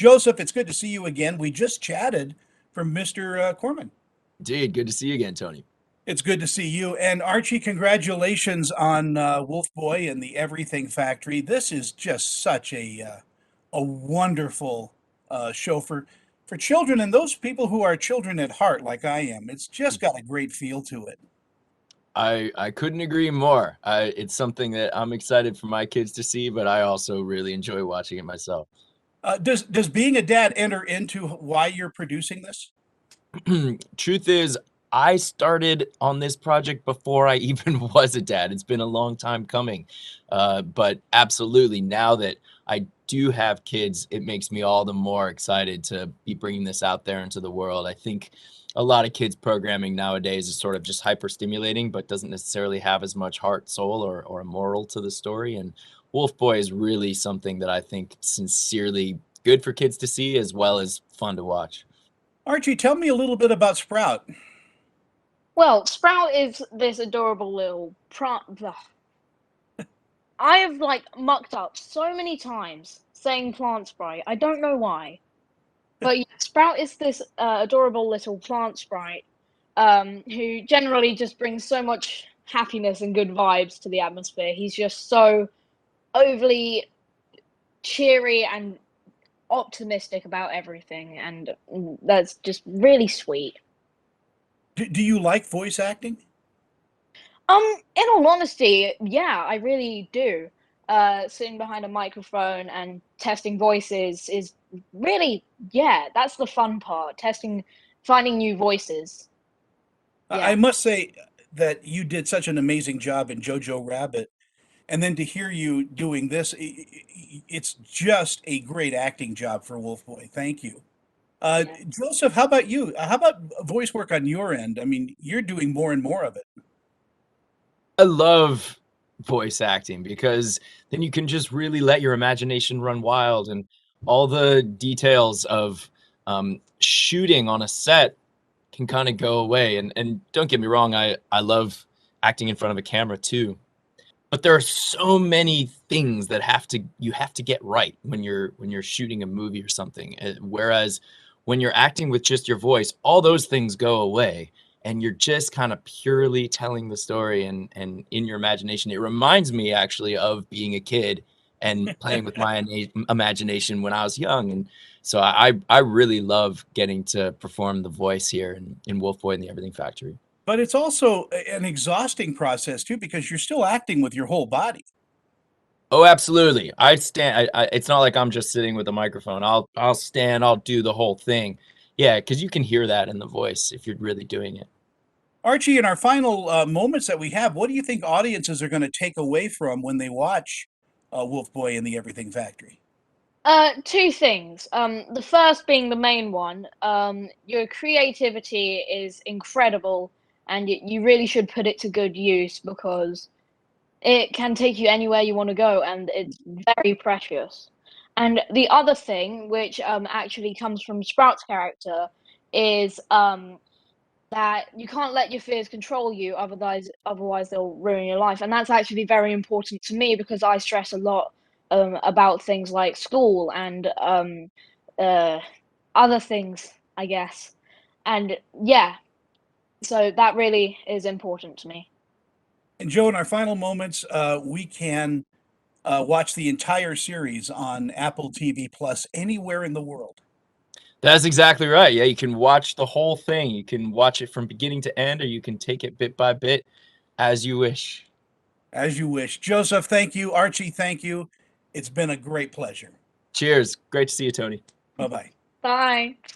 Joseph, it's good to see you again. We just chatted from Mr. Corman. Indeed, good to see you again, Tony. It's good to see you. And Archie, congratulations on Wolfboy and the Everything Factory. This is just such a wonderful show for children and those people who are children at heart, like I am. It's just got a great feel to it. I couldn't agree more. It's something that I'm excited for my kids to see, but I also really enjoy watching it myself. Does being a dad enter into why you're producing this? Truth is, I started on this project before I even was a dad. It's been a long time coming. But absolutely, now that I do have kids, it makes me all the more excited to be bringing this out there into the world. I think a lot of kids programming nowadays is sort of just hyper stimulating, but doesn't necessarily have as much heart, soul, or a moral to the story. And Wolf Boy is really something that I think sincerely good for kids to see as well as fun to watch. Archie, tell me a little bit about Sprout. Well, Sprout is this adorable little plant. I have like mucked up so many times saying plant sprite. I don't know why, but yeah, Sprout is this adorable little plant sprite who generally just brings so much happiness and good vibes to the atmosphere. He's just so overly cheery and optimistic about everything, and that's just really sweet. Do you like voice acting? In all honesty, yeah, I really do. Sitting behind a microphone and testing voices is really, yeah, that's the fun part. Testing, finding new voices. I Yeah. must say that you did such an amazing job in Jojo Rabbit, and then to hear you doing this, it's just a great acting job for Wolfboy. Thank you. Yeah. Joseph, how about you? How about voice work on your end? I mean, you're doing more and more of it. I love voice acting because then you can just really let your imagination run wild and all the details of shooting on a set can kind of go away. And don't get me wrong, I love acting in front of a camera too. But there are so many things that you have to get right when you're shooting a movie or something. Whereas when you're acting with just your voice, all those things go away and you're just kind of purely telling the story and in your imagination. It reminds me actually of being a kid and playing with my imagination when I was young. And so I really love getting to perform the voice here in Wolf Boy and the Everything Factory. But it's also an exhausting process too, because you're still acting with your whole body. Oh, absolutely. I stand. It's not like I'm just sitting with a microphone. I'll stand. I'll do the whole thing. Yeah, because you can hear that in the voice if you're really doing it. Archie, in our final moments that we have, what do you think audiences are going to take away from when they watch Wolfboy and the Everything Factory? Two things. The first being the main one. Your creativity is incredible, and you really should put it to good use because it can take you anywhere you want to go, and it's very precious. And the other thing, which actually comes from Sprout's character, is that you can't let your fears control you, otherwise they'll ruin your life. And that's actually very important to me because I stress a lot about things like school and uh, other things, I guess. And yeah, so that really is important to me. And Joe, in our final moments, we can watch the entire series on Apple TV Plus anywhere in the world. That's exactly right. Yeah, you can watch the whole thing. You can watch it from beginning to end, or you can take it bit by bit as you wish. As you wish. Joseph, thank you. Archie, thank you. It's been a great pleasure. Cheers. Great to see you, Tony. Bye bye. Bye.